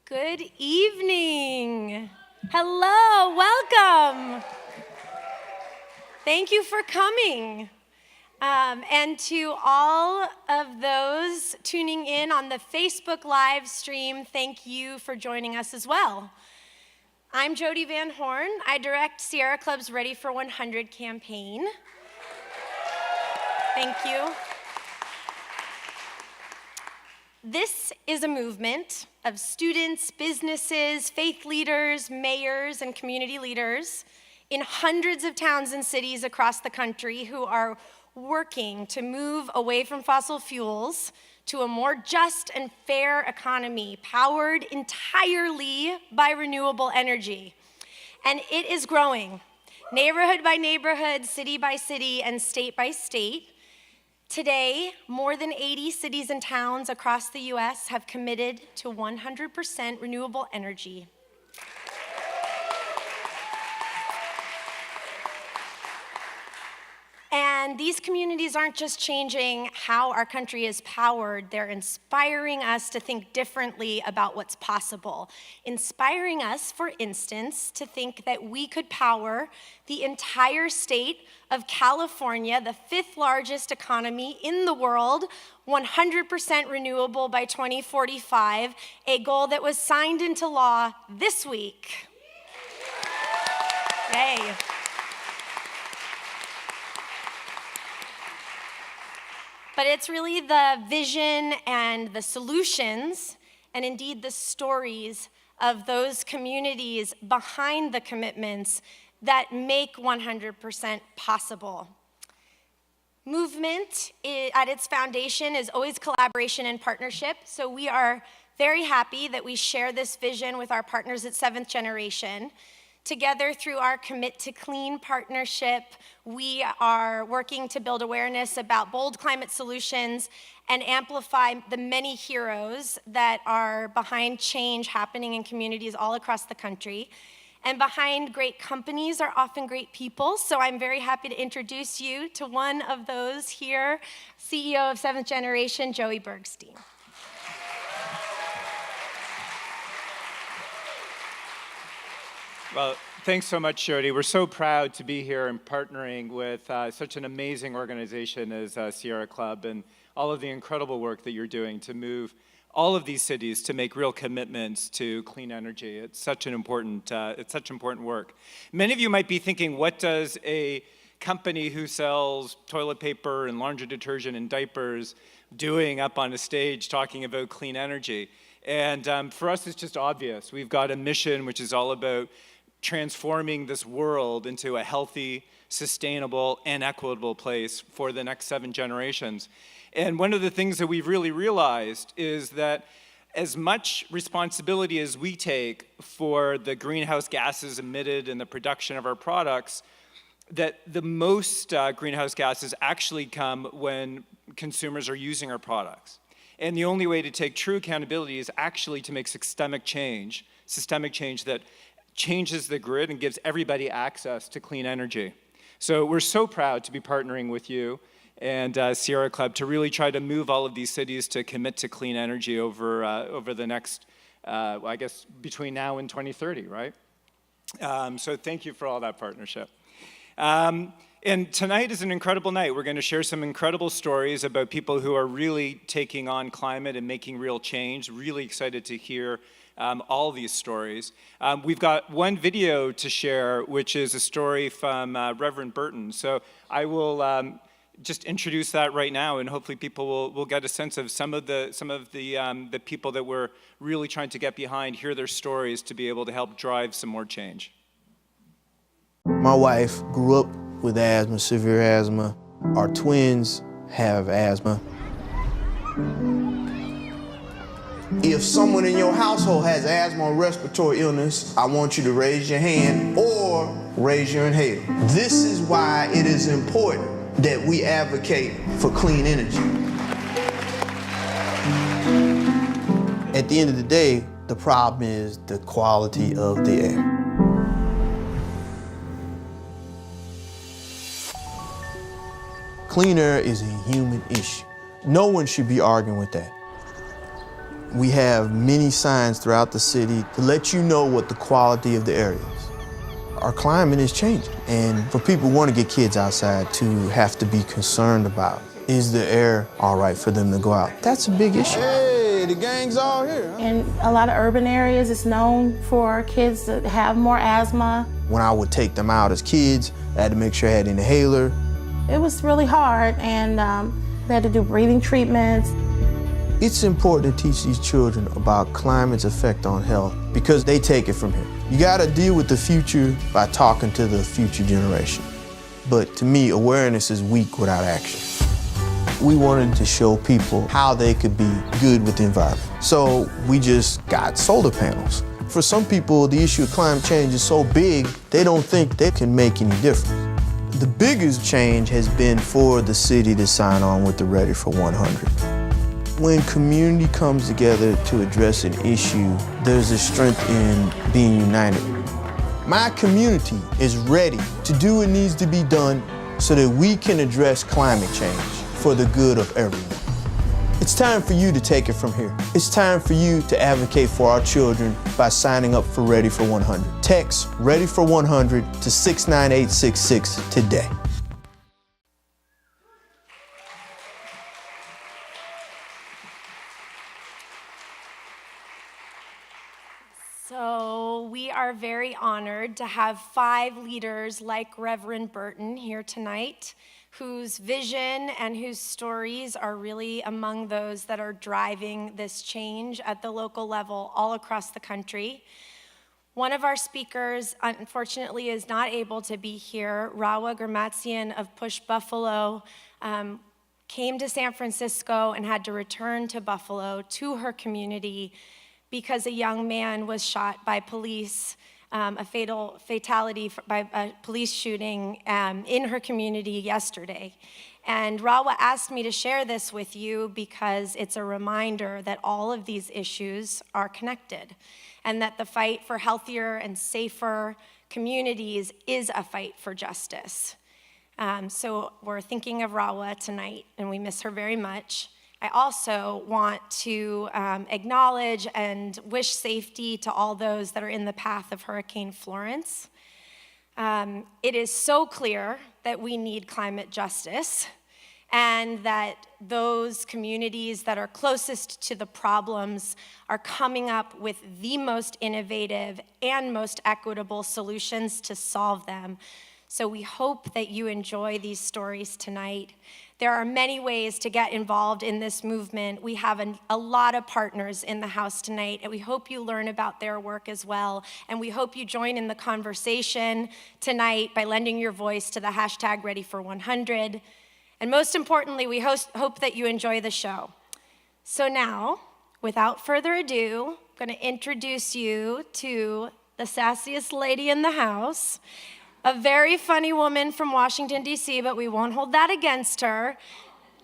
Good evening. Hello, welcome. Thank you for coming. And to all of those tuning in on the Facebook live stream, thank you for joining us as well. I'm Jodie Van Horn. I direct Sierra Club's Ready for 100 campaign. Thank you. This is a movement of students, businesses, faith leaders, mayors, and community leaders in hundreds of towns and cities across the country who are working to move away from fossil fuels to a more just and fair economy powered entirely by renewable energy. And it is growing, neighborhood by neighborhood, city by city, and state by state. Today, more than 80 cities and towns across the US have committed to 100% renewable energy. And these communities aren't just changing how our country is powered, they're inspiring us to think differently about what's possible. Inspiring us, for instance, to think that we could power the entire state of California, the fifth largest economy in the world, 100% renewable by 2045, a goal that was signed into law this week. Yay. But it's really the vision and the solutions, and indeed the stories of those communities behind the commitments that make 100% possible. Movement at its foundation is always collaboration and partnership, so we are very happy that we share this vision with our partners at Seventh Generation. Together, through our Commit to Clean partnership, we are working to build awareness about bold climate solutions and amplify the many heroes that are behind change happening in communities all across the country. And behind great companies are often great people, so I'm very happy to introduce you to one of those here, CEO of Seventh Generation, Joey Bergstein. Well, thanks so much, Jodie. We're so proud to be here and partnering with such an amazing organization as Sierra Club and all of the incredible work that you're doing to move all of these cities to make real commitments to clean energy. It's such important work. Many of you might be thinking, what does a company who sells toilet paper and laundry detergent and diapers doing up on a stage talking about clean energy? And for us, it's just obvious. We've got a mission which is all about transforming this world into a healthy, sustainable, and equitable place for the next 7 generations. And one of the things that we've really realized is that as much responsibility as we take for the greenhouse gases emitted in the production of our products, that the most greenhouse gases actually come when consumers are using our products. And the only way to take true accountability is actually to make systemic change that changes the grid and gives everybody access to clean energy. So we're so proud to be partnering with you and Sierra Club to really try to move all of these cities to commit to clean energy over the next, I guess, between now and 2030, right? So thank you for all that partnership. And tonight is an incredible night. We're going to share some incredible stories about people who are really taking on climate and making real change. Really excited to hear all these stories. We've got one video to share, which is a story from Reverend Burton. So I will just introduce that right now, and hopefully people will get a sense of some of the people that we're really trying to get behind, hear their stories to be able to help drive some more change. My wife grew up with asthma, severe asthma. Our twins have asthma. If someone in your household has asthma or respiratory illness, I want you to raise your hand or raise your inhaler. This is why it is important that we advocate for clean energy. At the end of the day, the problem is the quality of the air. Clean air is a human issue. No one should be arguing with that. We have many signs throughout the city to let you know what the quality of the area is. Our climate is changing, and for people who want to get kids outside to have to be concerned about, is the air all right for them to go out? That's a big issue. Hey, the gang's all here. Huh? In a lot of urban areas, it's known for kids that have more asthma. When I would take them out as kids, I had to make sure I had an inhaler. It was really hard, and they had to do breathing treatments. It's important to teach these children about climate's effect on health because they take it from here. You gotta deal with the future by talking to the future generation. But to me, awareness is weak without action. We wanted to show people how they could be good with the environment. So we just got solar panels. For some people, the issue of climate change is so big, they don't think they can make any difference. The biggest change has been for the city to sign on with the Ready for 100. When community comes together to address an issue, there's a strength in being united. My community is ready to do what needs to be done so that we can address climate change for the good of everyone. It's time for you to take it from here. It's time for you to advocate for our children by signing up for Ready for 100. Text Ready for 100 to 69866 today. So we are very honored to have 5 leaders like Reverend Burton here tonight, whose vision and whose stories are really among those that are driving this change at the local level all across the country. One of our speakers, unfortunately, is not able to be here. Rawa Garmatsian of Push Buffalo came to San Francisco and had to return to Buffalo to her community because a young man was shot by police, a fatality by a police shooting in her community yesterday. And Rawa asked me to share this with you because it's a reminder that all of these issues are connected and that the fight for healthier and safer communities is a fight for justice. So we're thinking of Rawa tonight, and we miss her very much. I also want to acknowledge and wish safety to all those that are in the path of Hurricane Florence. It is so clear that we need climate justice and that those communities that are closest to the problems are coming up with the most innovative and most equitable solutions to solve them. So we hope that you enjoy these stories tonight. There are many ways to get involved in this movement. We have a lot of partners in the house tonight, and we hope you learn about their work as well. And we hope you join in the conversation tonight by lending your voice to the hashtag #Ready4100. And most importantly, we hope that you enjoy the show. So now, without further ado, I'm going to introduce you to the sassiest lady in the house, a very funny woman from Washington, D.C., but we won't hold that against her.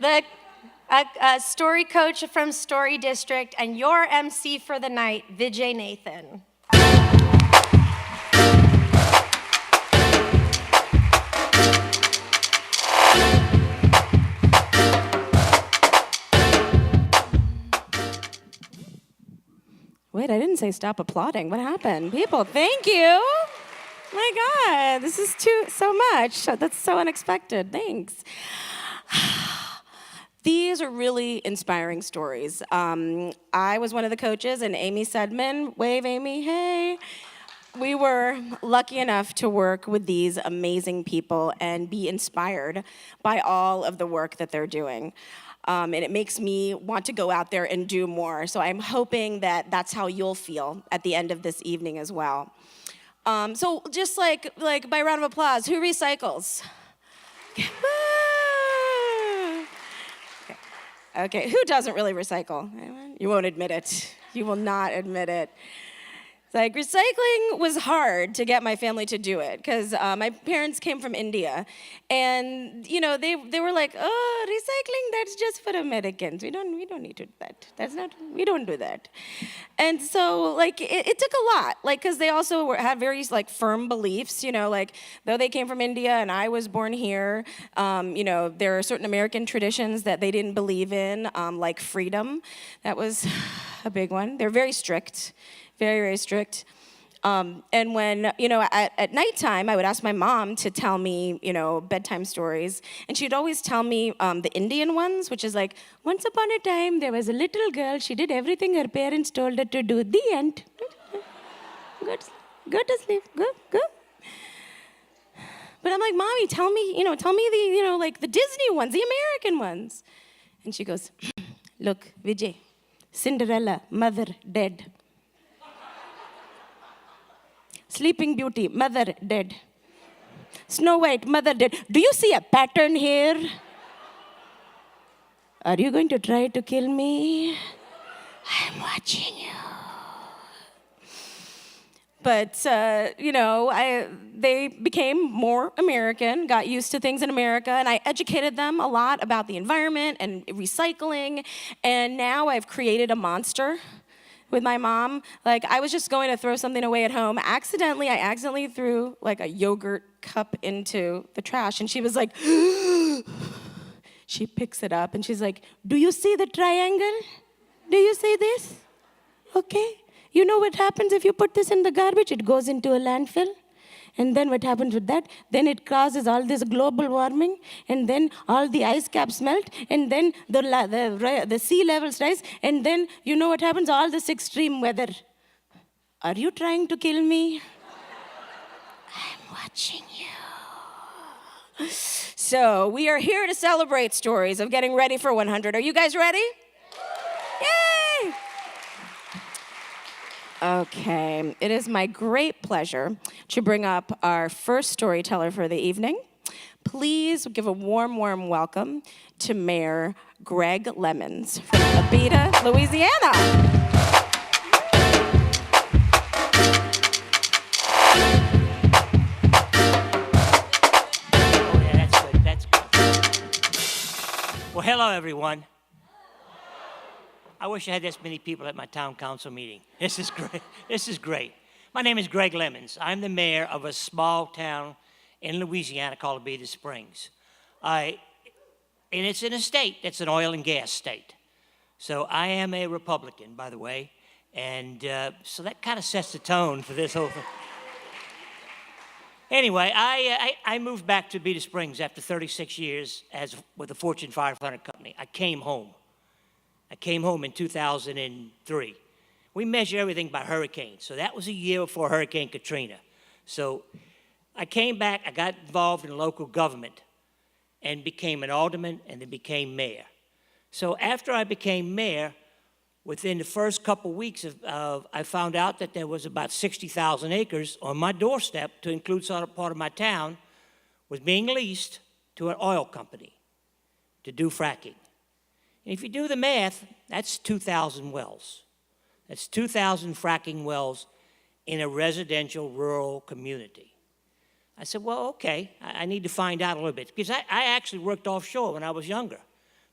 A story coach from Story District, and your MC for the night, Vijai Nathan. Wait, I didn't say stop applauding. What happened? People, thank you. My God, this is so much. That's so unexpected. Thanks. These are really inspiring stories. I was one of the coaches, and Amy Sedman, wave Amy, hey. We were lucky enough to work with these amazing people and be inspired by all of the work that they're doing. And it makes me want to go out there and do more. So I'm hoping that that's how you'll feel at the end of this evening as well. So just like by round of applause, who recycles? Okay, who doesn't really recycle? You won't admit it. You will not admit it. Like, recycling was hard to get my family to do it because my parents came from India, and they were like, oh, recycling that's just for Americans. We don't need to do that. We don't do that. And so, like, it took a lot, like, because they also had very, like, firm beliefs, like, though they came from India and I was born here, there are certain American traditions that they didn't believe in, like freedom. That was a big one. They're very strict, very, very strict. And when, at nighttime, I would ask my mom to tell me, bedtime stories. And she'd always tell me the Indian ones, which is like, once upon a time, there was a little girl. She did everything her parents told her to do. The end. Go to sleep. Go. But I'm like, Mommy, tell me the, like the Disney ones, the American ones. And she goes, look, Vijay, Cinderella, mother, dead. Sleeping Beauty, mother dead. Snow White, mother dead. Do you see a pattern here? Are you going to try to kill me? I'm watching you. But, they became more American, got used to things in America, and I educated them a lot about the environment and recycling, and now I've created a monster with my mom. Like, I was just going to throw something away at home. I accidentally threw, like, a yogurt cup into the trash, and she was like, she picks it up, and she's like, do you see the triangle? Do you see this? Okay. You know what happens if you put this in the garbage? It goes into a landfill. And then what happens with that? Then it causes all this global warming, and then all the ice caps melt, and then the sea levels rise, and then you know what happens? All this extreme weather. Are you trying to kill me? I'm watching you. So we are here to celebrate stories of getting ready for 100. Are you guys ready? Yay! Okay, it is my great pleasure to bring up our first storyteller for the evening. Please give a warm, warm welcome to Mayor Greg Lemons from Abita, Louisiana. Oh, yeah, that's good. Well, hello, everyone. I wish I had this many people at my town council meeting. This is great. This is great. My name is Greg Lemons. I'm the mayor of a small town in Louisiana called Abita Springs. And it's in a state that's an oil and gas state. So I am a Republican, by the way. And so that kind of sets the tone for this whole thing. Anyway, I moved back to Abita Springs after 36 years with a Fortune 500 company. I came home in 2003. We measure everything by hurricanes. So that was a year before Hurricane Katrina. So I came back, I got involved in local government and became an alderman and then became mayor. So after I became mayor, within the first couple weeks I found out that there was about 60,000 acres on my doorstep, to include some part of my town, was being leased to an oil company to do fracking. And if you do the math, that's 2,000 wells. That's 2,000 fracking wells in a residential rural community. I said, well, okay, I need to find out a little bit. Because I actually worked offshore when I was younger.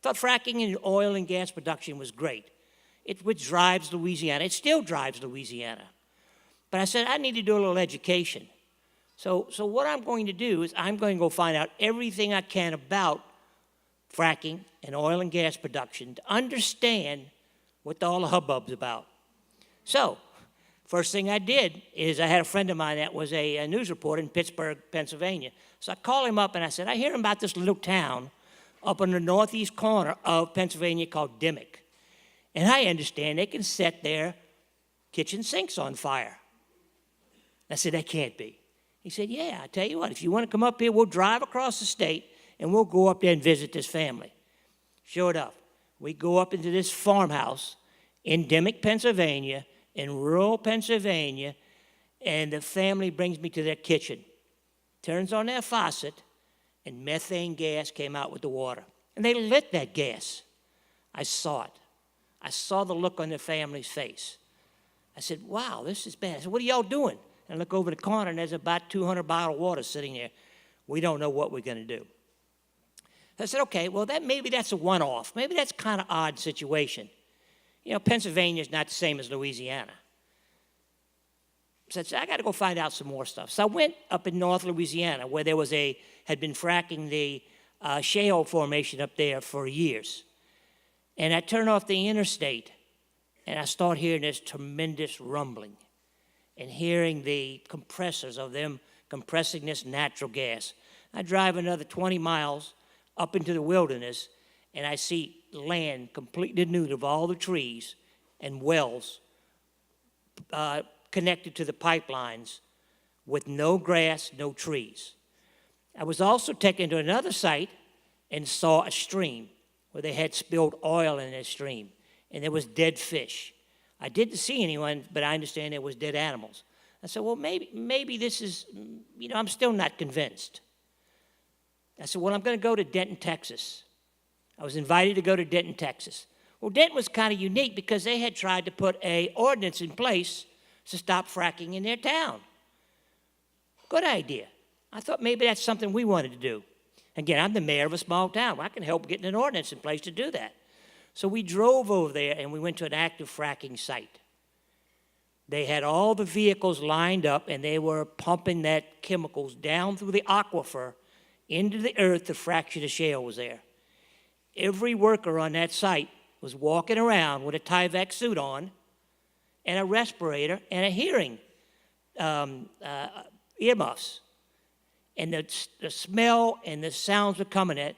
Thought fracking in oil and gas production was great. It drives Louisiana. It still drives Louisiana. But I said, I need to do a little education. So what I'm going to do is I'm going to go find out everything I can about fracking and oil and gas production to understand what all the hubbub's about. So, first thing I did is I had a friend of mine that was a news reporter in Pittsburgh, Pennsylvania. So I called him up and I said, I hear about this little town up in the northeast corner of Pennsylvania called Dimmock. And I understand they can set their kitchen sinks on fire. I said, that can't be. He said, yeah, I tell you what, if you want to come up here, we'll drive across the state and we'll go up there and visit this family. Sure enough, we go up into this farmhouse in Dimmock, Pennsylvania, in rural Pennsylvania, and the family brings me to their kitchen, turns on their faucet, and methane gas came out with the water. And they lit that gas. I saw it. I saw the look on their family's face. I said, wow, this is bad. I said, what are y'all doing? And I look over the corner, and there's about 200 bottled water sitting there. We don't know what we're going to do. I said, okay, well, maybe that's a one-off. Maybe that's kind of odd situation. You know, Pennsylvania's not the same as Louisiana. So I said, I got to go find out some more stuff. So I went up in North Louisiana where there had been fracking the shale formation up there for years. And I turned off the interstate, and I start hearing this tremendous rumbling and hearing the compressors of them compressing this natural gas. I drive another 20 miles up into the wilderness, and I see land completely denuded of all the trees and wells connected to the pipelines with no grass, no trees. I was also taken to another site and saw a stream where they had spilled oil in that stream, and there was dead fish. I didn't see anyone, but I understand there was dead animals. I said, well, maybe this is, you know, I'm still not convinced. I said, well, I'm going to go to Denton, Texas. I was invited to go to Denton, Texas. Well, Denton was kind of unique because they had tried to put an ordinance in place to stop fracking in their town. Good idea. I thought maybe that's something we wanted to do. Again, I'm the mayor of a small town. Well, I can help getting an ordinance in place to do that. So we drove over there and we went to an active fracking site. They had all the vehicles lined up and they were pumping that chemicals down through the aquifer into the earth. The fraction of shale was there. Every worker on that site was walking around with a Tyvek suit on and a respirator and a hearing earmuffs. And the smell and the sounds were coming at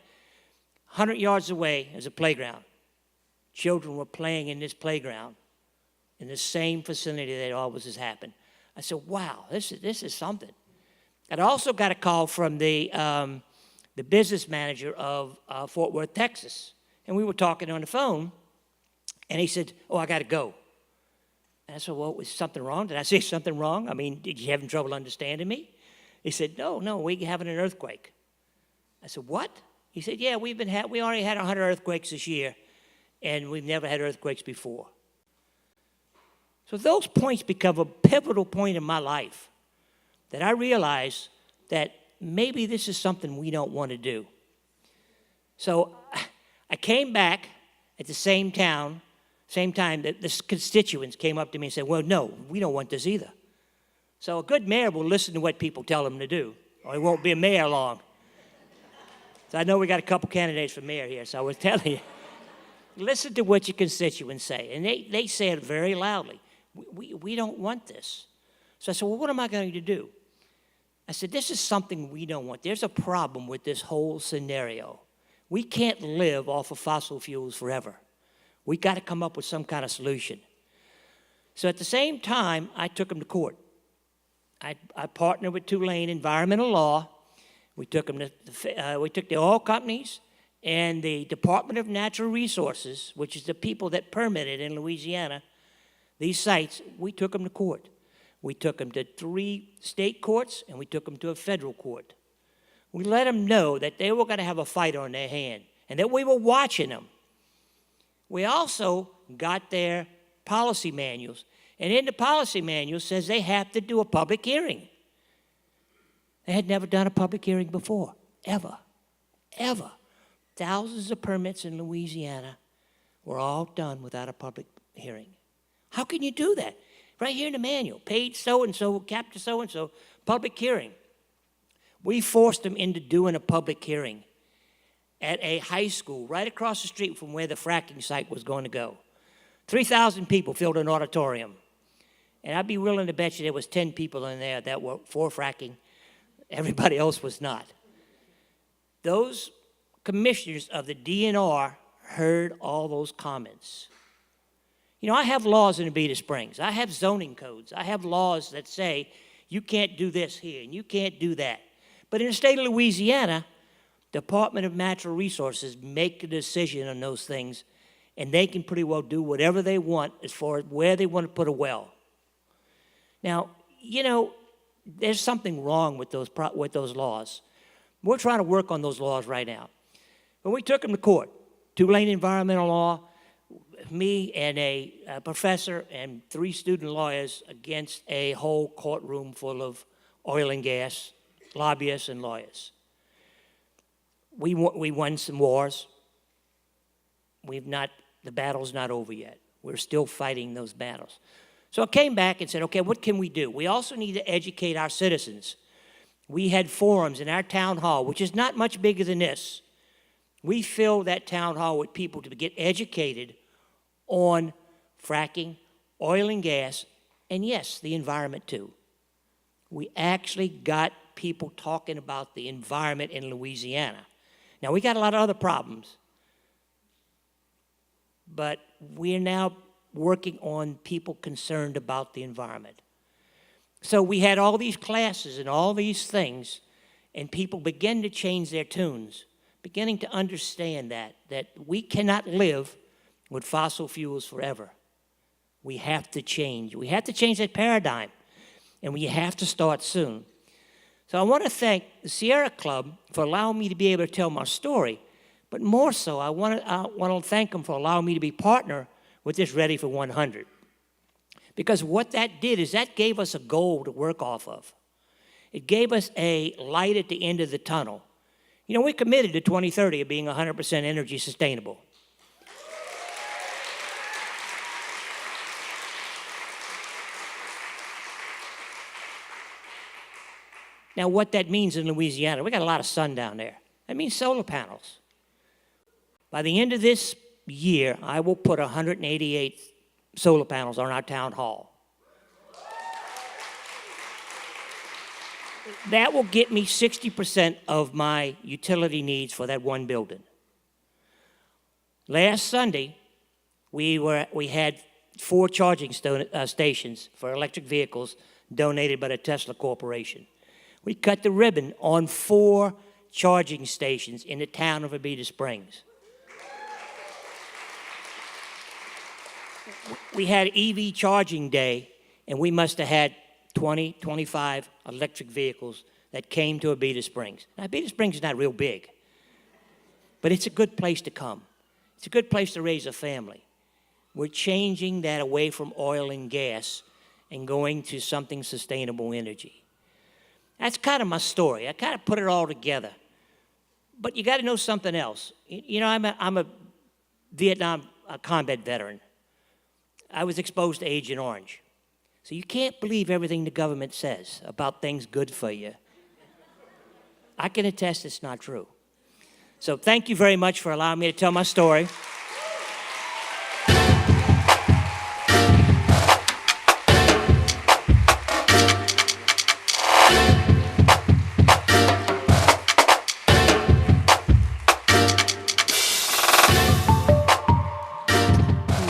100 yards away is a playground. Children were playing in this playground in the same facility that always has happened. I said, wow, this is something. I also got a call from the business manager of Fort Worth, Texas. And we were talking on the phone, and he said, oh, I got to go. And I said, well, was something wrong? Did I say something wrong? I mean, did you have trouble understanding me? He said, no, we're having an earthquake. I said, what? He said, yeah, we already had 100 earthquakes this year, and we've never had earthquakes before. So those points become a pivotal point in my life that I realized that maybe this is something we don't want to do. So I came back at the same time that the constituents came up to me and said, well, no, we don't want this either. So a good mayor will listen to what people tell him to do, or he won't be a mayor long. So I know we got a couple candidates for mayor here, so I was telling you, listen to what your constituents say. And they say it very loudly. We don't want this. So I said, well, what am I going to do? I said, this is something we don't want. There's a problem with this whole scenario. We can't live off of fossil fuels forever. We got to come up with some kind of solution. So at the same time, I took them to court. I partnered with Tulane Environmental Law. We took the oil companies and the Department of Natural Resources, which is the people that permitted in Louisiana these sites. We took them to court. We took them to 3 state courts, and we took them to a federal court. We let them know that they were going to have a fight on their hand and that we were watching them. We also got their policy manuals. And in the policy manual says they have to do a public hearing. They had never done a public hearing before, ever. Thousands of permits in Louisiana were all done without a public hearing. How can you do that? Right here in the manual, page so-and-so, chapter so-and-so, public hearing. We forced them into doing a public hearing at a high school right across the street from where the fracking site was going to go. 3,000 people filled an auditorium. And I'd be willing to bet you there was 10 people in there that were for fracking. Everybody else was not. Those commissioners of the DNR heard all those comments. You know, I have laws in Abita Springs. I have zoning codes. I have laws that say you can't do this here and you can't do that. But in the state of Louisiana, Department of Natural Resources make a decision on those things, and they can pretty well do whatever they want as far as where they want to put a well. Now, you know, there's something wrong with those laws. We're trying to work on those laws right now. But we took them to court. Tulane Environmental Law, me and a professor and 3 student lawyers against a whole courtroom full of oil and gas lobbyists and lawyers. We won some wars. The battle's not over yet. We're still fighting those battles. So I came back and said, okay, what can we do? We also need to educate our citizens. We had forums in our town hall, which is not much bigger than this. We filled that town hall with people to get educated on fracking, oil and gas, and yes, the environment too. We actually got people talking about the environment in Louisiana. Now, we got a lot of other problems, but we're now working on people concerned about the environment. So we had all these classes and all these things, and people began to change their tunes, beginning to understand that we cannot live with fossil fuels forever. We have to change. We have to change that paradigm, and we have to start soon. So I want to thank the Sierra Club for allowing me to be able to tell my story, but more so, I want to thank them for allowing me to be partner with this Ready for 100. Because what that did is that gave us a goal to work off of. It gave us a light at the end of the tunnel. You know, we're committed to 2030 of being 100% energy sustainable. Now, what that means in Louisiana, we got a lot of sun down there. That means solar panels. By the end of this year, I will put 188 solar panels on our town hall. That will get me 60% of my utility needs for that one building. Last Sunday, we had 4 charging stations for electric vehicles donated by the Tesla Corporation. We cut the ribbon on 4 charging stations in the town of Abita Springs. We had EV charging day, and we must have had 20, 25 electric vehicles that came to Abita Springs. Now, Abita Springs is not real big, but it's a good place to come. It's a good place to raise a family. We're changing that away from oil and gas and going to something sustainable energy. That's kind of my story. I kind of put it all together. But you got to know something else. You know, I'm a Vietnam combat veteran. I was exposed to Agent Orange. So you can't believe everything the government says about things good for you. I can attest it's not true. So thank you very much for allowing me to tell my story.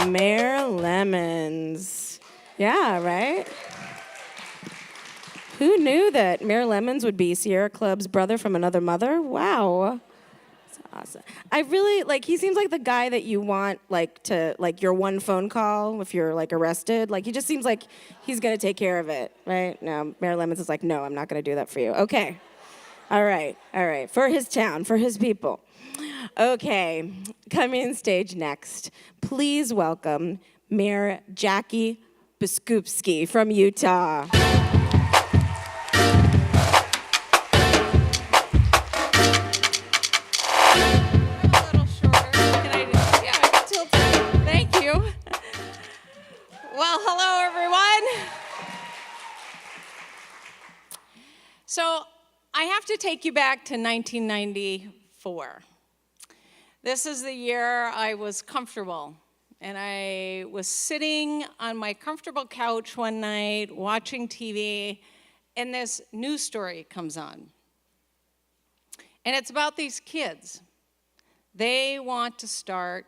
Mayor Lemons. Yeah, right? Who knew that Mayor Lemons would be Sierra Club's brother from another mother? Wow. That's awesome. I really, he seems like the guy that you want, your one phone call if you're, arrested. He just seems like he's going to take care of it, right? No, Mayor Lemons is like, no, I'm not going to do that for you. Okay. All right. For his town, for his people. Okay, coming on stage next, please welcome Mayor Jackie Biskupski from Utah. A little shorter. I can tilt it. Thank you. Well, hello, everyone. So I have to take you back to 1994. This is the year I was comfortable, and I was sitting on my comfortable couch one night watching TV, and this news story comes on. And it's about these kids. They want to start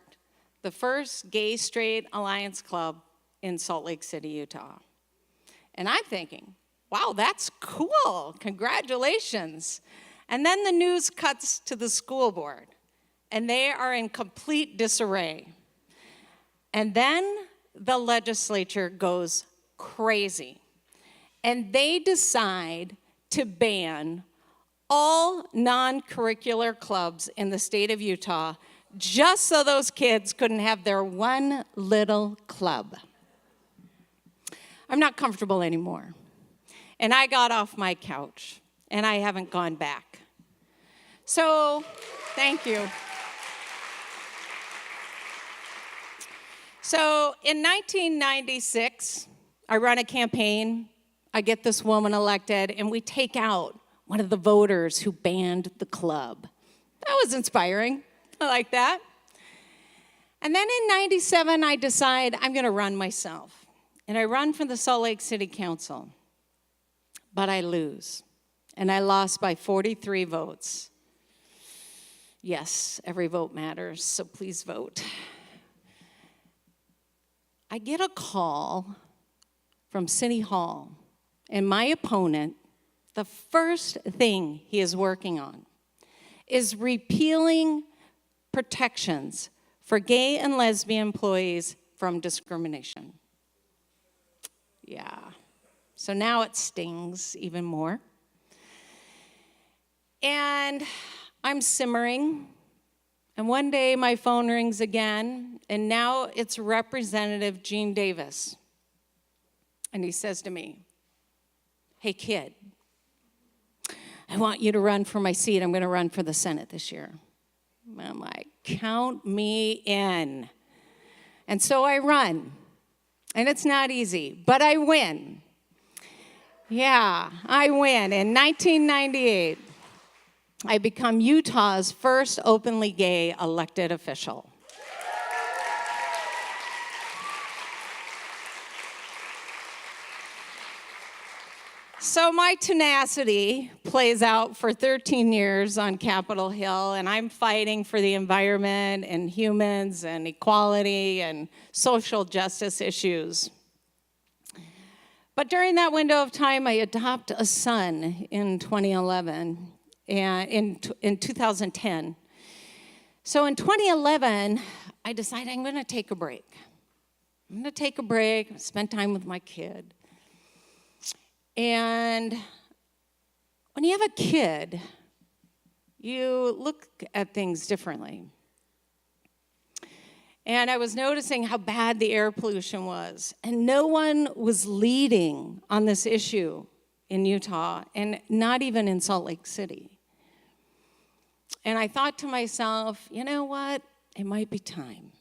the first gay-straight alliance club in Salt Lake City, Utah. And I'm thinking, wow, that's cool, congratulations. And then the news cuts to the school board. And they are in complete disarray. And then the legislature goes crazy. And they decide to ban all non-curricular clubs in the state of Utah just so those kids couldn't have their one little club. I'm not comfortable anymore. And I got off my couch, and I haven't gone back. So, thank you. So, in 1996, I run a campaign. I get this woman elected, and we take out one of the voters who banned the club. That was inspiring. I like that. And then in 97, I decide I'm going to run myself. And I run for the Salt Lake City Council. But I lose. And I lost by 43 votes. Yes, every vote matters, so please vote. I get a call from City Hall, and my opponent, the first thing he is working on is repealing protections for gay and lesbian employees from discrimination. Yeah, so now it stings even more. And I'm simmering, and one day my phone rings again, and now it's Representative Gene Davis. And he says to me, "Hey kid, I want you to run for my seat. I'm gonna run for the Senate this year." And I'm like, count me in. And so I run, and it's not easy, but I win. Yeah, I win. In 1998, I become Utah's first openly gay elected official. So my tenacity plays out for 13 years on Capitol Hill, and I'm fighting for the environment and humans and equality and social justice issues. But during that window of time, I adopt a son in 2011, and in 2010. So in 2011, I decided I'm going to take a break. I'm going to take a break, spend time with my kid. And when you have a kid, you look at things differently. And I was noticing how bad the air pollution was. And no one was leading on this issue in Utah, and not even in Salt Lake City. And I thought to myself, you know what? It might be time.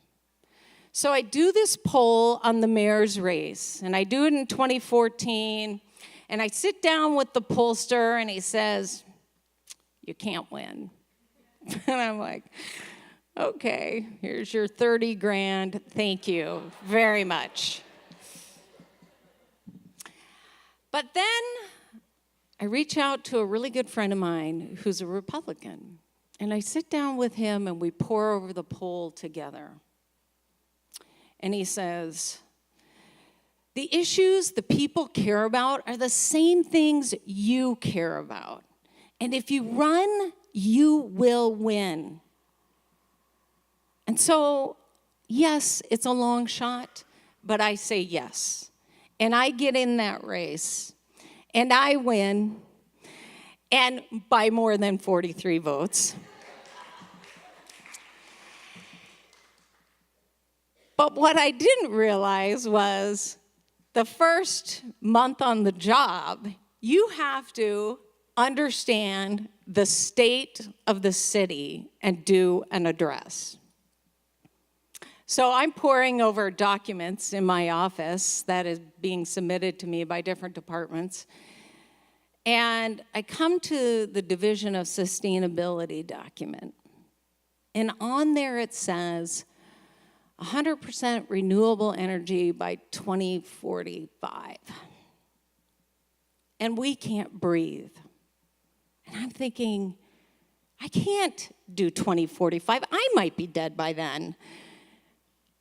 So I do this poll on the mayor's race, and I do it in 2014. And I sit down with the pollster, and he says, "You can't win." And I'm like, okay, here's your 30 grand. Thank you very much. But then I reach out to a really good friend of mine who's a Republican. And I sit down with him, and we pore over the poll together. And he says, "The issues the people care about are the same things you care about. And if you run, you will win." And so, yes, it's a long shot, but I say yes. And I get in that race, and I win, and by more than 43 votes. But what I didn't realize was the first month on the job, you have to understand the state of the city and do an address. So I'm poring over documents in my office that is being submitted to me by different departments. And I come to the Division of Sustainability document. And on there it says 100% renewable energy by 2045. And we can't breathe. And I'm thinking, I can't do 2045. I might be dead by then.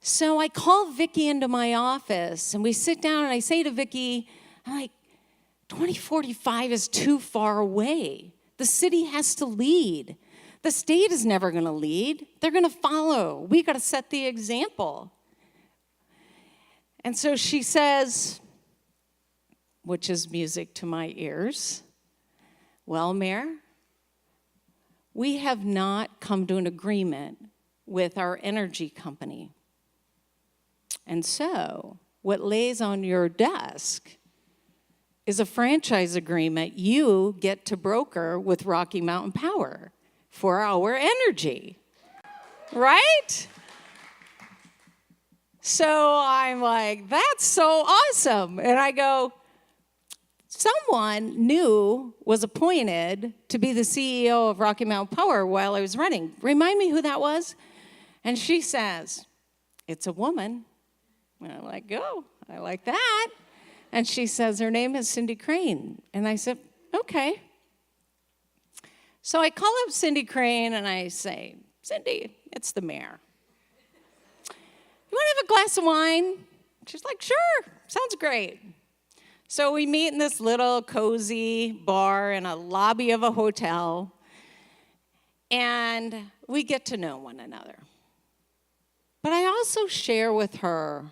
So I call Vicki into my office, and we sit down, and I say to Vicki, I'm like, 2045 is too far away. The city has to lead. The state is never going to lead. They're going to follow. We got to set the example. And so she says, which is music to my ears, "Well, Mayor, we have not come to an agreement with our energy company. And so what lays on your desk is a franchise agreement you get to broker with Rocky Mountain Power for our energy, right? So I'm like, that's so awesome. And I go, someone new was appointed to be the CEO of Rocky Mountain Power while I was running. Remind me who that was? And she says, it's a woman. And I'm like, oh, I like that. And she says, her name is Cindy Crane. And I said, okay. So I call up Cindy Crane and I say, Cindy, it's the mayor. You want to have a glass of wine? She's like, sure, sounds great. So we meet in this little cozy bar in a lobby of a hotel, and we get to know one another. But I also share with her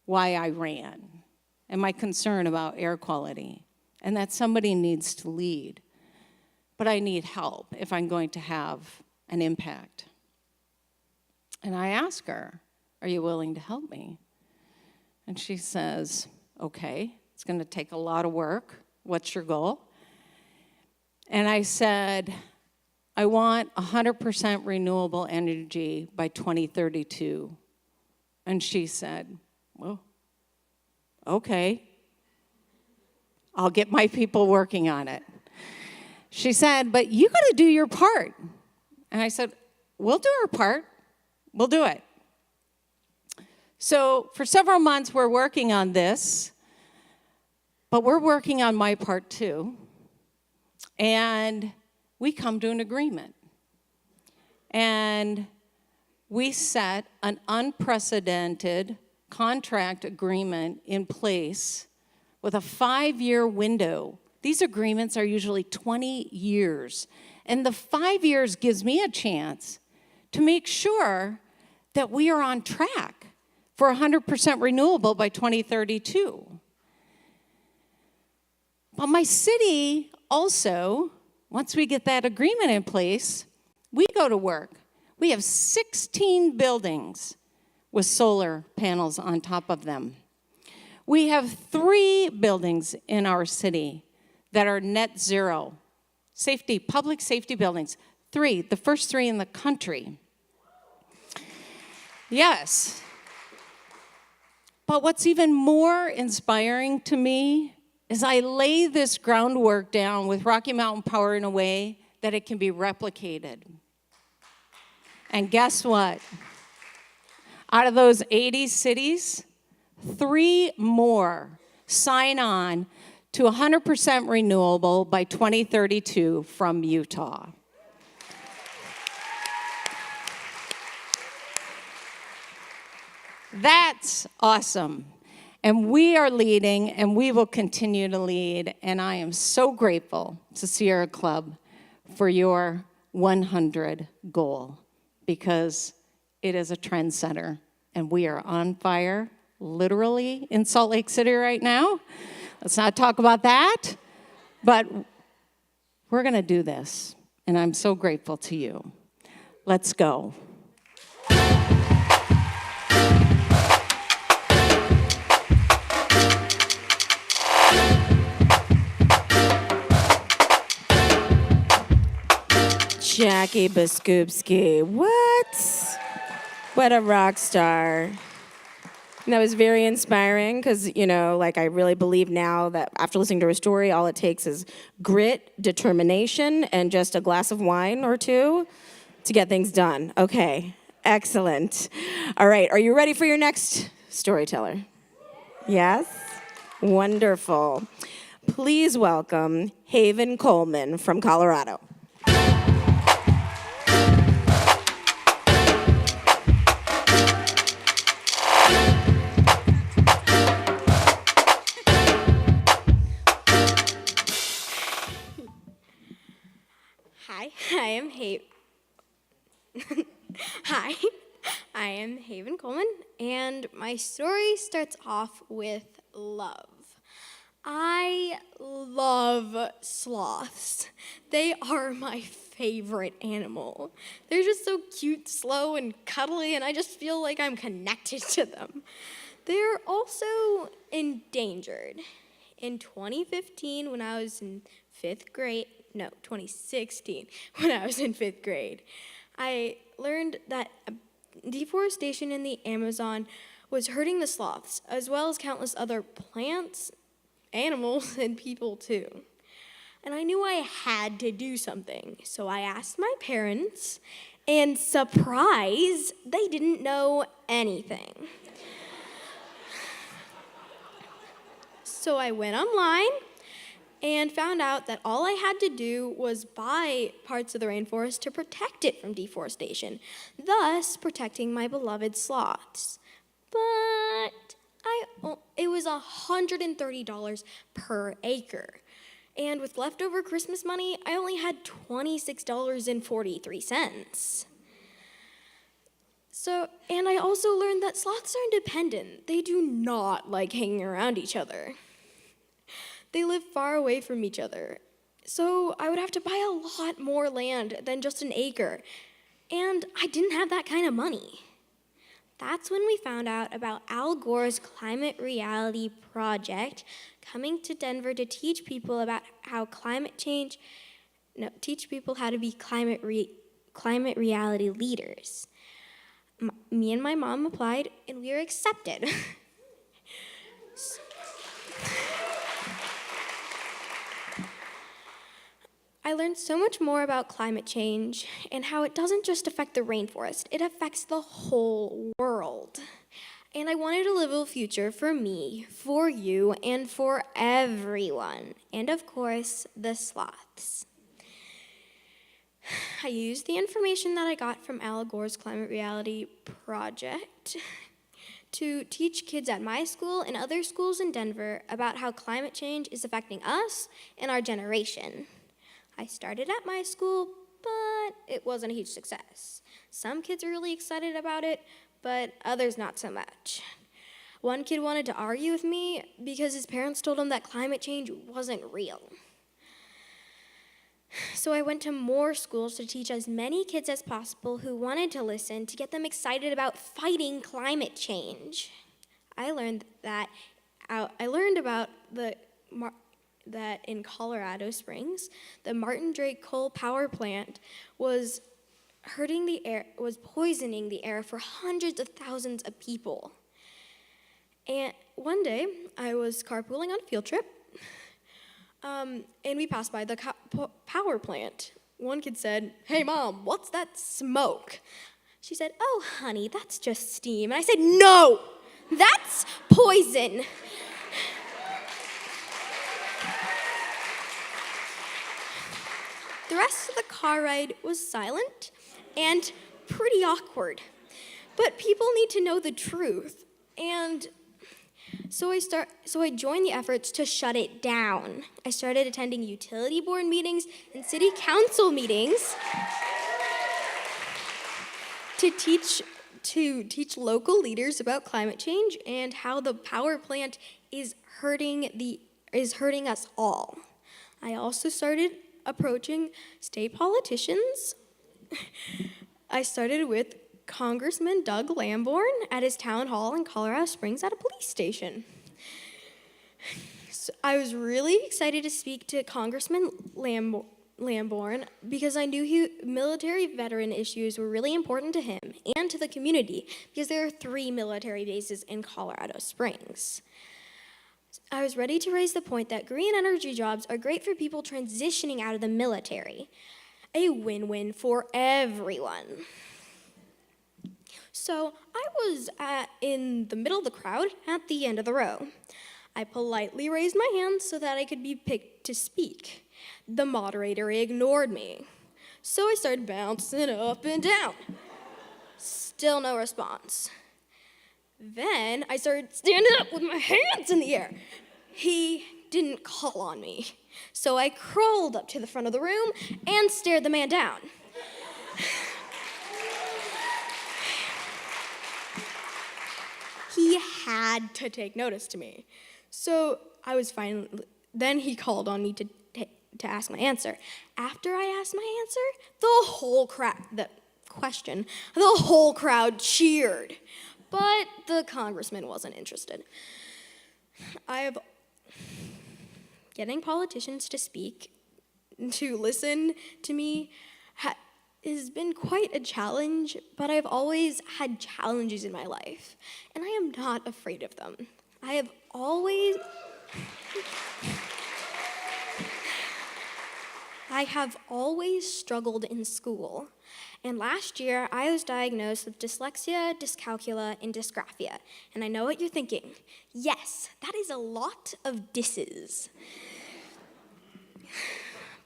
why I ran and my concern about air quality, and that somebody needs to lead. But I need help if I'm going to have an impact. And I ask her, are you willing to help me? And she says, okay, it's going to take a lot of work. What's your goal? And I said, I want 100% renewable energy by 2032. And she said, well, okay. I'll get my people working on it. She said, but you got to do your part. And I said, we'll do our part. We'll do it. So for several months, we're working on this, but we're working on my part too. And we come to an agreement. And we set an unprecedented contract agreement in place with a 5-year window. These agreements are usually 20 years. And the 5 years gives me a chance to make sure that we are on track for 100% renewable by 2032. But my city also, once we get that agreement in place, we go to work. We have 16 buildings with solar panels on top of them. We have 3 buildings in our city that are net zero, public safety buildings. 3, the first 3 in the country. Yes. But what's even more inspiring to me is I lay this groundwork down with Rocky Mountain Power in a way that it can be replicated. And guess what? Out of those 80 cities, 3 more sign on to 100% renewable by 2032 from Utah. That's awesome. And we are leading, and we will continue to lead. And I am so grateful to Sierra Club for your 100 goal, because it is a trendsetter. And we are on fire, literally, in Salt Lake City right now. Let's not talk about that. But we're going to do this. And I'm so grateful to you. Let's go. Jackie Biskupski, what a rock star. And that was very inspiring because, I really believe now that after listening to her story, all it takes is grit, determination, and just a glass of wine or 2 to get things done. Okay, excellent. All right, are you ready for your next storyteller? Yes? Wonderful. Please welcome Haven Coleman from Colorado. Hi, I am Haven Coleman, and my story starts off with love. I love sloths. They are my favorite animal. They're just so cute, slow, and cuddly, and I just feel like I'm connected to them. They're also endangered. In 2015, when I was in 5th grade, 2016, when I was in 5th grade. I learned that deforestation in the Amazon was hurting the sloths, as well as countless other plants, animals, and people too. And I knew I had to do something, so I asked my parents, and surprise, they didn't know anything. So I went online and found out that all I had to do was buy parts of the rainforest to protect it from deforestation, thus protecting my beloved sloths. But it was $130 per acre. And with leftover Christmas money, I only had $26.43. And I also learned that sloths are independent. They do not like hanging around each other. They live far away from each other. So I would have to buy a lot more land than just an acre. And I didn't have that kind of money. That's when we found out about Al Gore's Climate Reality Project coming to Denver to teach people about how teach people how to be climate reality leaders. Me and my mom applied, and we were accepted. I learned so much more about climate change and how it doesn't just affect the rainforest, it affects the whole world. And I wanted a livable future for me, for you, and for everyone. And of course, the sloths. I used the information that I got from Al Gore's Climate Reality Project to teach kids at my school and other schools in Denver about how climate change is affecting us and our generation. I started at my school, but it wasn't a huge success. Some kids were really excited about it, but others not so much. One kid wanted to argue with me because his parents told him that climate change wasn't real. So I went to more schools to teach as many kids as possible who wanted to listen to get them excited about fighting climate change. I learned about that in Colorado Springs, the Martin Drake coal power plant was poisoning the air for hundreds of thousands of people. And one day, I was carpooling on a field trip, and we passed by the power plant. One kid said, "Hey, Mom, what's that smoke?" She said, "Oh, honey, that's just steam." And I said, "No, that's poison." The rest of the car ride was silent and pretty awkward. But people need to know the truth. And so I joined the efforts to shut it down. I started attending utility board meetings and city council meetings to teach local leaders about climate change and how the power plant is hurting us all. I also started approaching state politicians. I started with Congressman Doug Lamborn at his town hall in Colorado Springs at a police station. So I was really excited to speak to Congressman Lamborn because I knew military veteran issues were really important to him and to the community because there are 3 military bases in Colorado Springs. I was ready to raise the point that green energy jobs are great for people transitioning out of the military. A win-win for everyone. So I was in the middle of the crowd at the end of the row. I politely raised my hand so that I could be picked to speak. The moderator ignored me. So I started bouncing up and down. Still no response. Then I started standing up with my hands in the air. He didn't call on me. So I crawled up to the front of the room and stared the man down. He had to take notice to me. So then he called on me to ask my answer. After I asked my answer, the whole crowd cheered. But the congressman wasn't interested. Getting politicians to speak to listen to me has been quite a challenge, but I've always had challenges in my life, and I am not afraid of them. I have always struggled in school. And last year, I was diagnosed with dyslexia, dyscalculia, and dysgraphia. And I know what you're thinking. Yes, that is a lot of disses.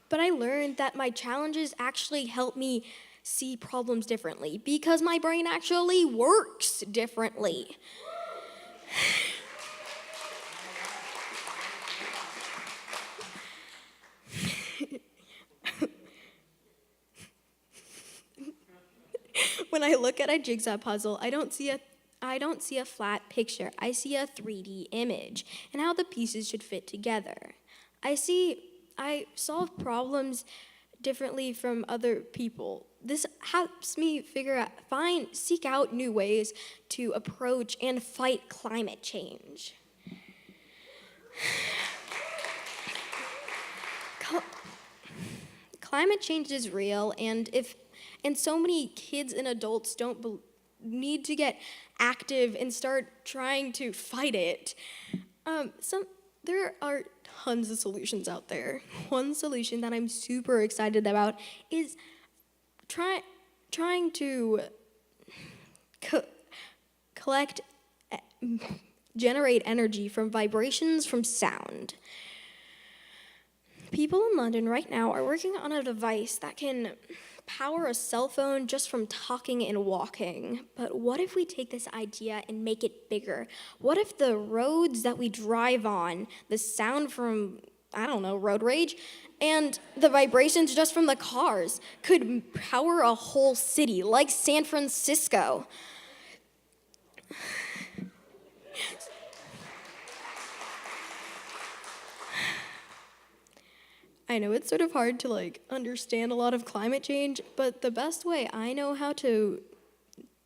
But I learned that my challenges actually help me see problems differently because my brain actually works differently. When I look at a jigsaw puzzle, I don't see a flat picture. I see a 3D image and how the pieces should fit together. I solve problems differently from other people. This helps me seek out new ways to approach and fight climate change. Climate change is real, and so many kids and adults need to get active and start trying to fight it. There are tons of solutions out there. One solution that I'm super excited about is trying to generate energy from vibrations from sound. People in London right now are working on a device that can power a cell phone just from talking and walking. But what if we take this idea and make it bigger? What if the roads that we drive on, the sound from, road rage, and the vibrations just from the cars could power a whole city, like San Francisco? I know it's sort of hard to understand a lot of climate change, but the best way I know how to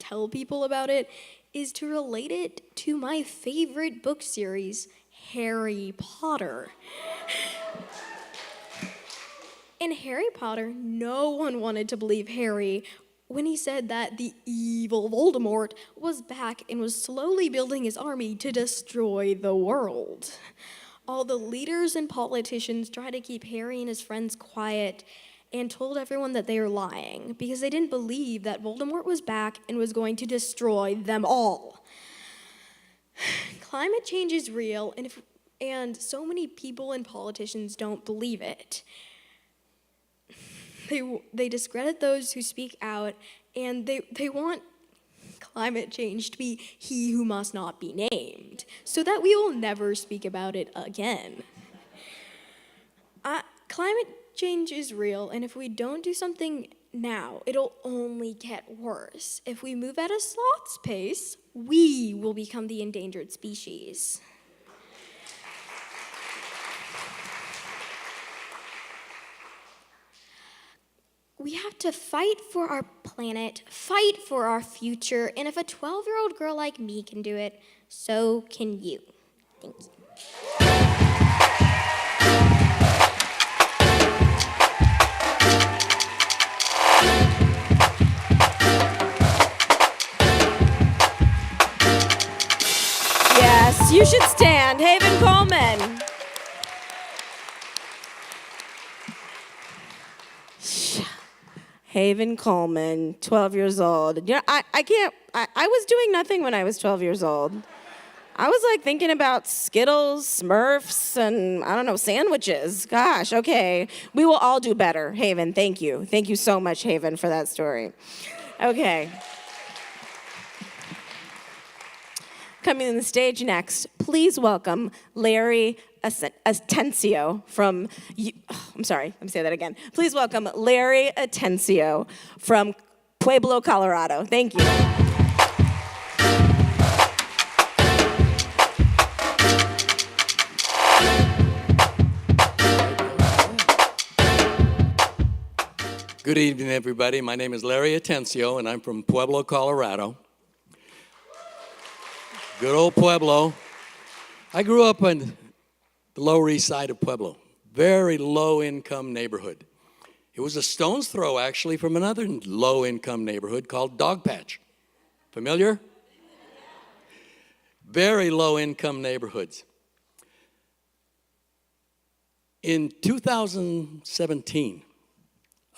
tell people about it is to relate it to my favorite book series, Harry Potter. In Harry Potter, no one wanted to believe Harry when he said that the evil Voldemort was back and was slowly building his army to destroy the world. All the leaders and politicians tried to keep Harry and his friends quiet and told everyone that they were lying because they didn't believe that Voldemort was back and was going to destroy them all. Climate change is real, and so many people and politicians don't believe it. They discredit those who speak out, and they want climate change to be he who must not be named, so that we will never speak about it again. Climate change is real, and if we don't do something now, it'll only get worse. If we move at a sloth's pace, we will become the endangered species. We have to fight for our planet, fight for our future, and if a 12-year-old girl like me can do it, so can you. Thank you. Yes, you should stand. Haven Coleman. Haven Coleman, 12 years old. I was doing nothing when I was 12 years old. I was thinking about Skittles, Smurfs, and sandwiches. Gosh, okay. We will all do better. Haven, thank you. Thank you so much, Haven, for that story. Okay. Coming on the stage next, please welcome Larry Atencio from, let me say that again. Please welcome Larry Atencio from Pueblo, Colorado. Thank you. Good evening, everybody. My name is Larry Atencio, and I'm from Pueblo, Colorado. Good old Pueblo. I grew up on the Lower East Side of Pueblo. very low-income neighborhood. It was a stone's throw, actually, from another low-income neighborhood called Dogpatch. Familiar? Very low-income neighborhoods. In 2017,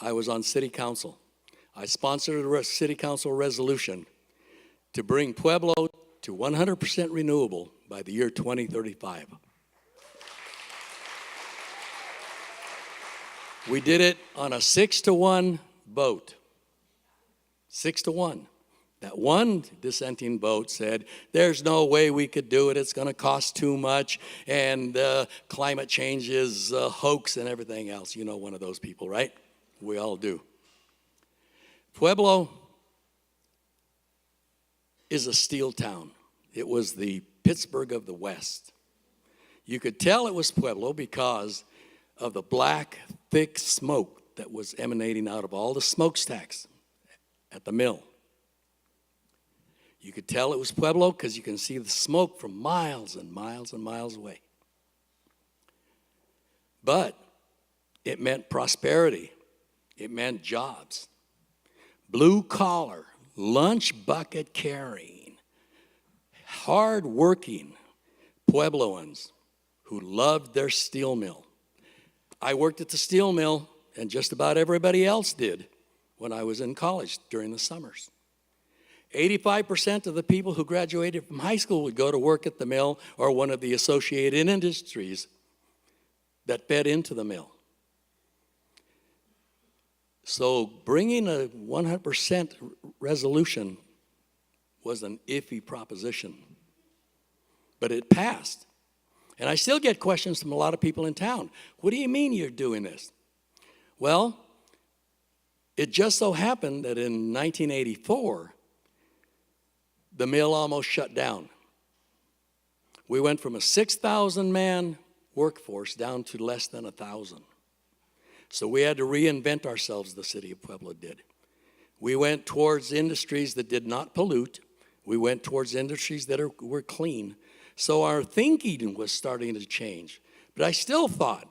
I was on city council. I sponsored a city council resolution to bring Pueblo to 100% renewable by the year 2035. We did it on a 6-to-1 vote. 6-to-1. That one dissenting vote said, there's no way we could do it, it's going to cost too much, and climate change is a hoax and everything else. You know one of those people, right? We all do. Pueblo is a steel town. It was the Pittsburgh of the West. You could tell it was Pueblo because of the black, thick smoke that was emanating out of all the smokestacks at the mill. You could tell it was Pueblo because you can see the smoke from miles and miles and miles away. But it meant prosperity. It meant jobs. Blue collar, lunch bucket carrying, hard-working Puebloans who loved their steel mill. I worked at the steel mill, and just about everybody else did when I was in college during the summers. 85% of the people who graduated from high school would go to work at the mill or one of the associated industries that fed into the mill. So bringing a 100% resolution was an iffy proposition, but it passed. And I still get questions from a lot of people in town. What do you mean you're doing this? Well, it just so happened that in 1984, the mill almost shut down. We went from a 6,000-man workforce down to less than 1,000. So we had to reinvent ourselves, the city of Pueblo did. We went towards industries that did not pollute. We went towards industries that were clean. So our thinking was starting to change. But I still thought,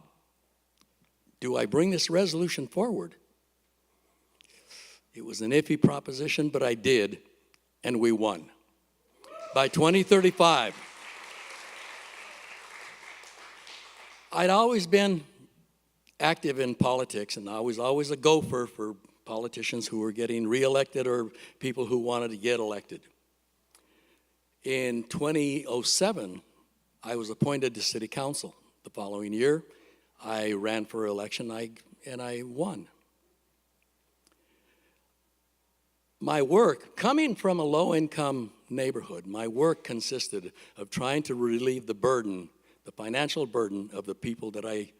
do I bring this resolution forward? It was an iffy proposition, but I did, and we won. By 2035, I'd always been active in politics, and I was always a gopher for politicians who were getting reelected or people who wanted to get elected. In 2007, I was appointed to city council. The following year, I ran for election, and I won. My work, coming from a low-income neighborhood, my work consisted of trying to relieve the burden, the financial burden of the people that I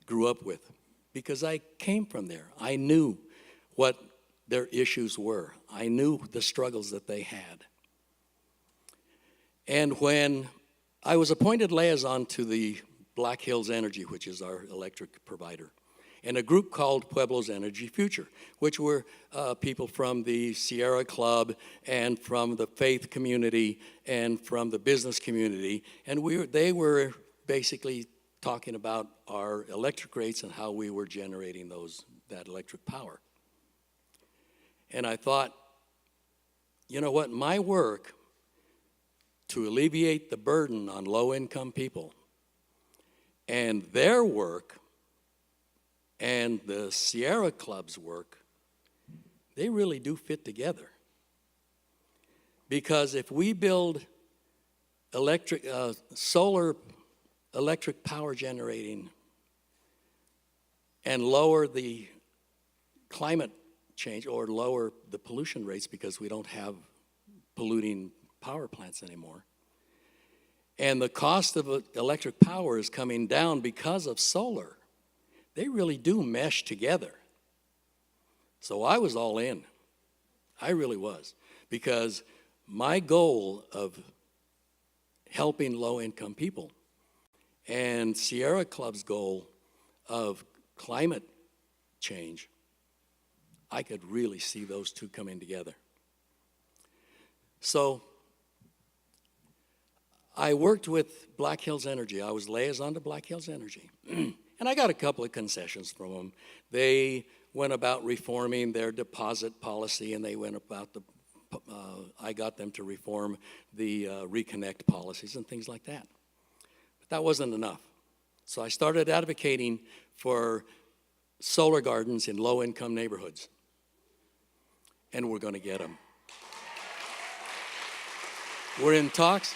grew up with, because I came from there. I knew what their issues were. I knew the struggles that they had. And when I was appointed liaison to the Black Hills Energy, which is our electric provider, and a group called Pueblo's Energy Future, which were people from the Sierra Club and from the faith community and from the business community, and they were basically talking about our electric rates and how we were generating that electric power. And I thought, you know what, my work to alleviate the burden on low-income people and their work and the Sierra Club's work, they really do fit together. Because if we build solar electric power generating and lower the climate change or lower the pollution rates because we don't have polluting power plants anymore, and the cost of electric power is coming down because of solar, they really do mesh together. So I was all in. I really was. Because my goal of helping low-income people and Sierra Club's goal of climate change, I could really see those two coming together. So I worked with Black Hills Energy. I was liaison to Black Hills Energy. And I got a couple of concessions from them. They went about reforming their deposit policy, and they went about I got them to reform the reconnect policies and things like that. But that wasn't enough. So I started advocating for solar gardens in low-income neighborhoods. And we're going to get them. We're in talks.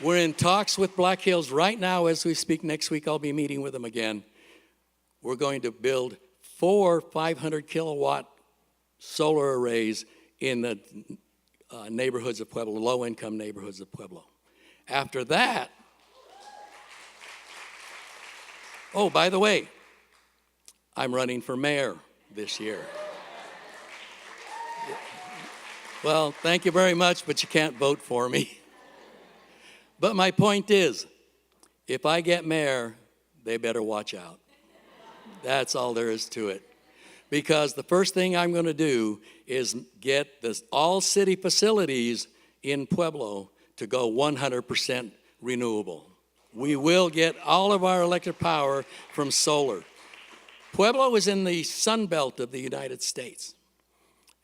We're in talks with Black Hills right now as we speak. Next week I'll be meeting with them again. We're going to build 4 500-kilowatt solar arrays in the neighborhoods of Pueblo, low-income neighborhoods of Pueblo. After that, oh, by the way, I'm running for mayor this year. Well, thank you very much, but you can't vote for me. But my point is, if I get mayor, they better watch out. That's all there is to it. Because the first thing I'm going to do is get all city facilities in Pueblo to go 100% renewable. We will get all of our electric power from solar. Pueblo is in the Sun Belt of the United States.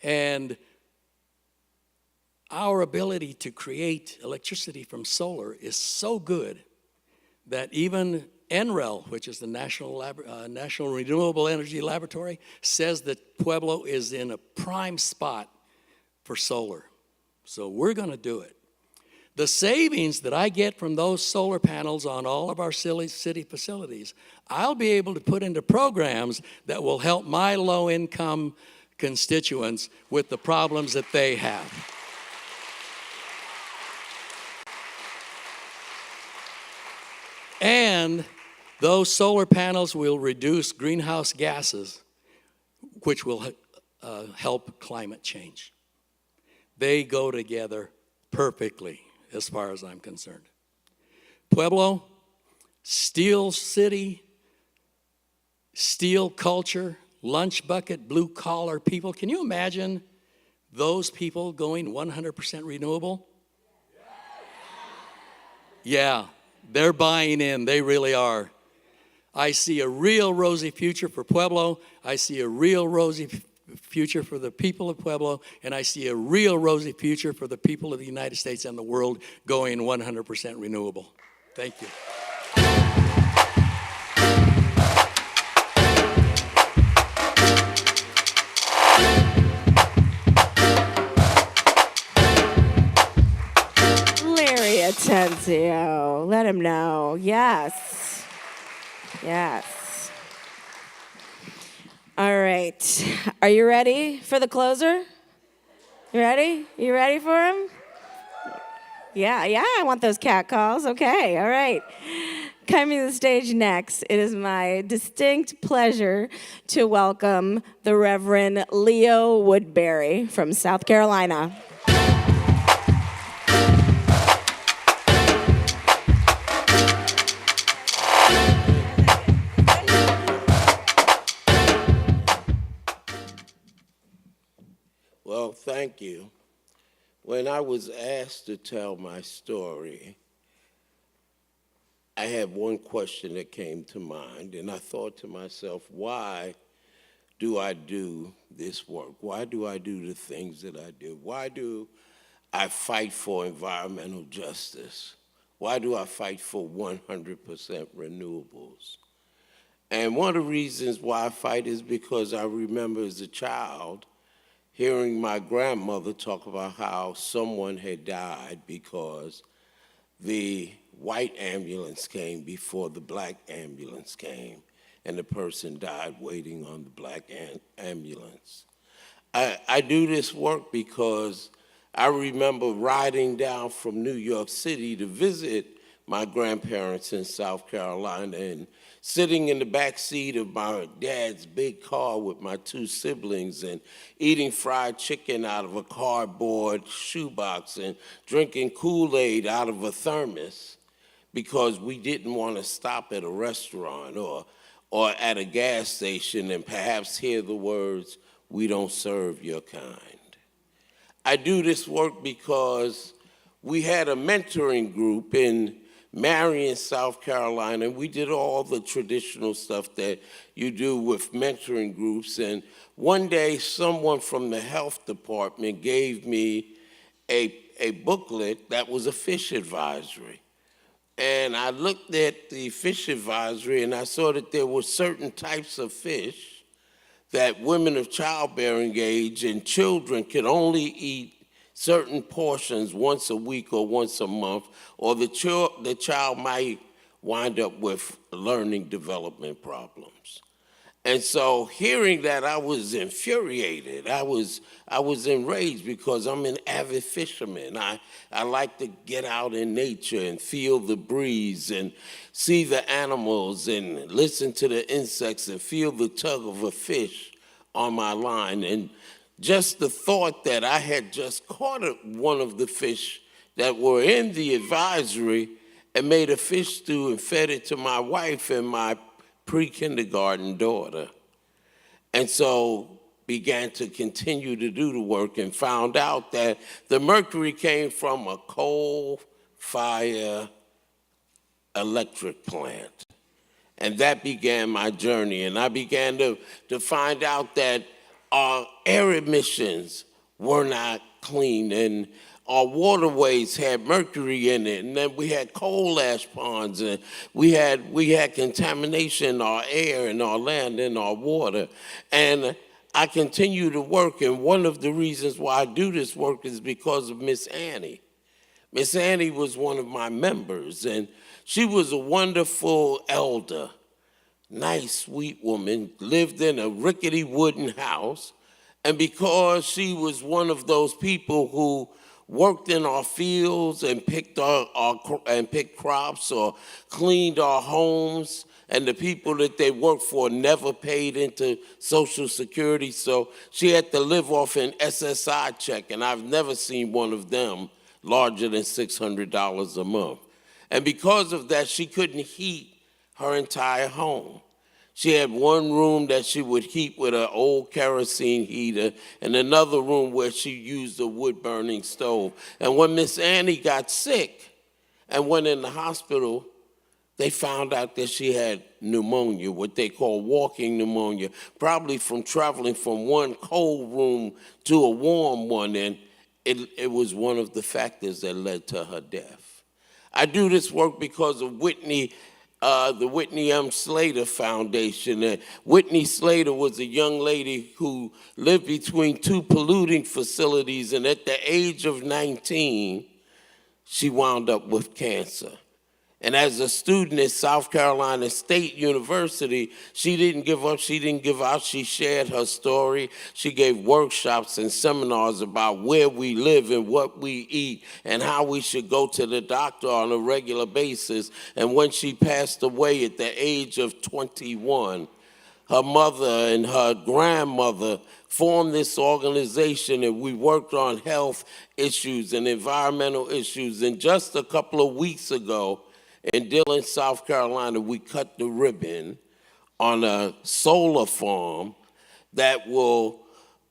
And our ability to create electricity from solar is so good that even NREL, which is the National Renewable Energy Laboratory, says that Pueblo is in a prime spot for solar. So we're going to do it. The savings that I get from those solar panels on all of our city facilities, I'll be able to put into programs that will help my low-income constituents with the problems that they have. And those solar panels will reduce greenhouse gases, which will help climate change. They go together perfectly, as far as I'm concerned. Pueblo, steel city, steel culture, lunch bucket, blue collar people. Can you imagine those people going 100% renewable? Yeah. They're buying in, they really are. I see a real rosy future for Pueblo. I see a real rosy future for the people of Pueblo, and I see a real rosy future for the people of the United States and the world going 100% renewable. Thank you. Larry Atencio, let him know. Yes. Yes. All right. Are you ready for the closer? You ready? You ready for him? Yeah, I want those cat calls. Okay, all right. Coming to the stage next, it is my distinct pleasure to welcome the Reverend Leo Woodberry from South Carolina. Well, thank you. When I was asked to tell my story, I had one question that came to mind, and I thought to myself, why do I do this work? Why do I do the things that I do? Why do I fight for environmental justice? Why do I fight for 100% renewables? And one of the reasons why I fight is because I remember as a child hearing my grandmother talk about how someone had died because the white ambulance came before the black ambulance came, and the person died waiting on the black ambulance. I do this work because I remember riding down from New York City to visit my grandparents in South Carolina and sitting in the back seat of my dad's big car with my two siblings and eating fried chicken out of a cardboard shoebox and drinking Kool-Aid out of a thermos because we didn't want to stop at a restaurant or at a gas station and perhaps hear the words, "We don't serve your kind." I do this work because we had a mentoring group in Marion, South Carolina, and we did all the traditional stuff that you do with mentoring groups. And one day, someone from the health department gave me a booklet that was a fish advisory. And I looked at the fish advisory and I saw that there were certain types of fish that women of childbearing age and children could only eat certain portions once a week or once a month, or the child might wind up with learning development problems. And so hearing that, I was infuriated. I was enraged because I'm an avid fisherman. I like to get out in nature and feel the breeze and see the animals and listen to the insects and feel the tug of a fish on my line. And just the thought that I had just caught one of the fish that were in the advisory and made a fish stew and fed it to my wife and my pre-kindergarten daughter. And so began to continue to do the work and found out that the mercury came from a coal-fire electric plant. And that began my journey. And I began to find out that our air emissions were not clean, and our waterways had mercury in it, and then we had coal ash ponds, and we had contamination in our air, in our land, in our water. And I continue to work, and one of the reasons why I do this work is because of Miss Annie. Miss Annie was one of my members, and she was a wonderful elder. Nice, sweet woman, lived in a rickety wooden house. And because she was one of those people who worked in our fields and picked picked crops or cleaned our homes, and the people that they worked for never paid into Social Security, so she had to live off an SSI check, and I've never seen one of them larger than $600 a month. And because of that, she couldn't heat her entire home. She had one room that she would heat with an old kerosene heater and another room where she used a wood-burning stove. And when Miss Annie got sick and went in the hospital, they found out that she had pneumonia, what they call walking pneumonia, probably from traveling from one cold room to a warm one, and it was one of the factors that led to her death. I do this work because of the Whitney M. Slater Foundation. Whitney Slater was a young lady who lived between two polluting facilities, and at the age of 19, she wound up with cancer. And as a student at South Carolina State University, she didn't give up, she didn't give out. She shared her story. She gave workshops and seminars about where we live and what we eat and how we should go to the doctor on a regular basis. And when she passed away at the age of 21, her mother and her grandmother formed this organization, and we worked on health issues and environmental issues. And just a couple of weeks ago, in Dillon, South Carolina, we cut the ribbon on a solar farm that will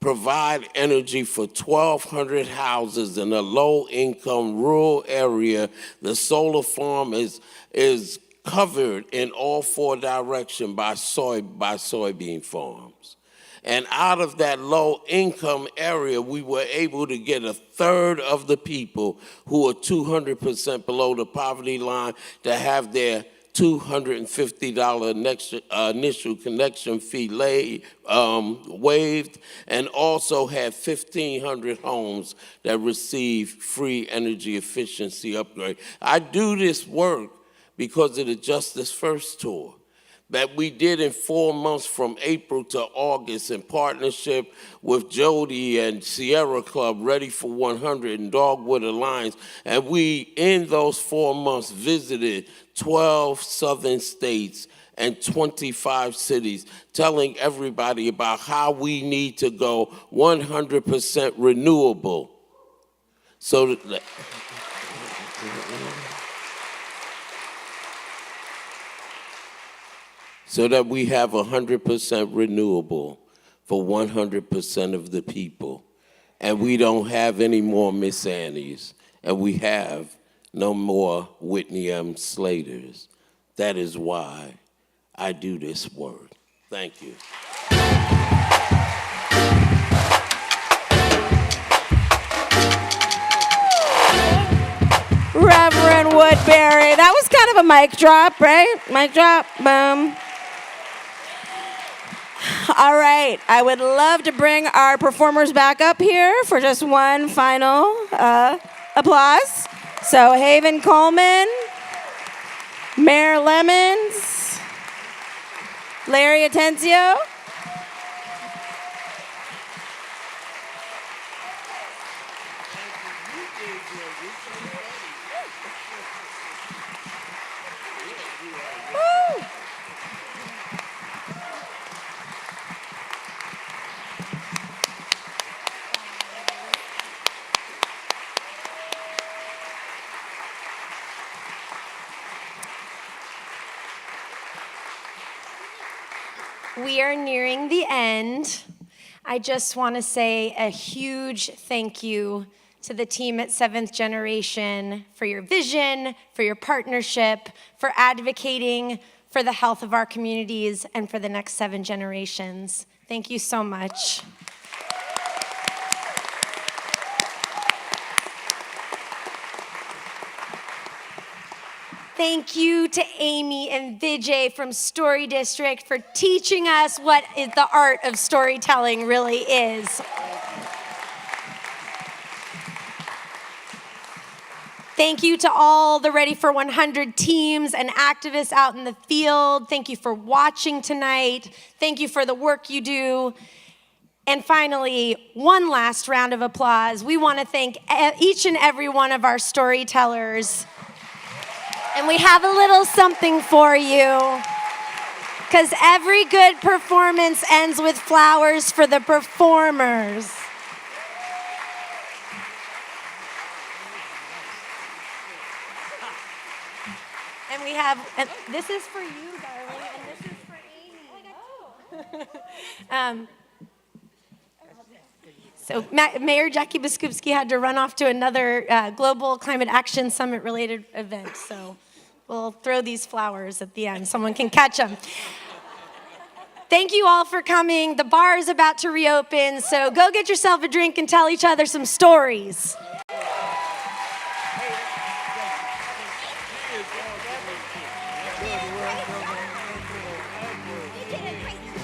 provide energy for 1,200 houses in a low-income rural area. The solar farm is covered in all four directions by soybean farms. And out of that low-income area, we were able to get a third of the people who are 200% below the poverty line to have their $250 initial connection fee waived, and also have 1,500 homes that receive free energy efficiency upgrade. I do this work because of the Justice First Tour that we did in 4 months from April to August in partnership with Jodie and Sierra Club, Ready for 100, and Dogwood Alliance. And we, in those 4 months, visited 12 southern states and 25 cities, telling everybody about how we need to go 100% renewable. So that, so that we have 100% renewable for 100% of the people. And we don't have any more Miss Annies, and we have no more Whitney M. Slaters. That is why I do this work. Thank you. Reverend Woodberry. That was kind of a mic drop, right? Mic drop, boom. All right, I would love to bring our performers back up here for just one final applause. So Haven Coleman, Mayor Lemons, Larry Atencio. We are nearing the end. I just want to say a huge thank you to the team at Seventh Generation for your vision, for your partnership, for advocating for the health of our communities and for the next 7 generations. Thank you so much. Thank you to Amy and Vijay from Story District for teaching us what the art of storytelling really is. Thank you to all the Ready for 100 teams and activists out in the field. Thank you for watching tonight. Thank you for the work you do. And finally, one last round of applause. We want to thank each and every one of our storytellers. And we have a little something for you, because every good performance ends with flowers for the performers. And we have, and this is for you, darling, and this is for Amy. So Mayor Jackie Biskupski had to run off to another Global Climate Action Summit related event. So we'll throw these flowers at the end. Someone can catch them. Thank you all for coming. The bar is about to reopen. So go get yourself a drink and tell each other some stories. You did a great job.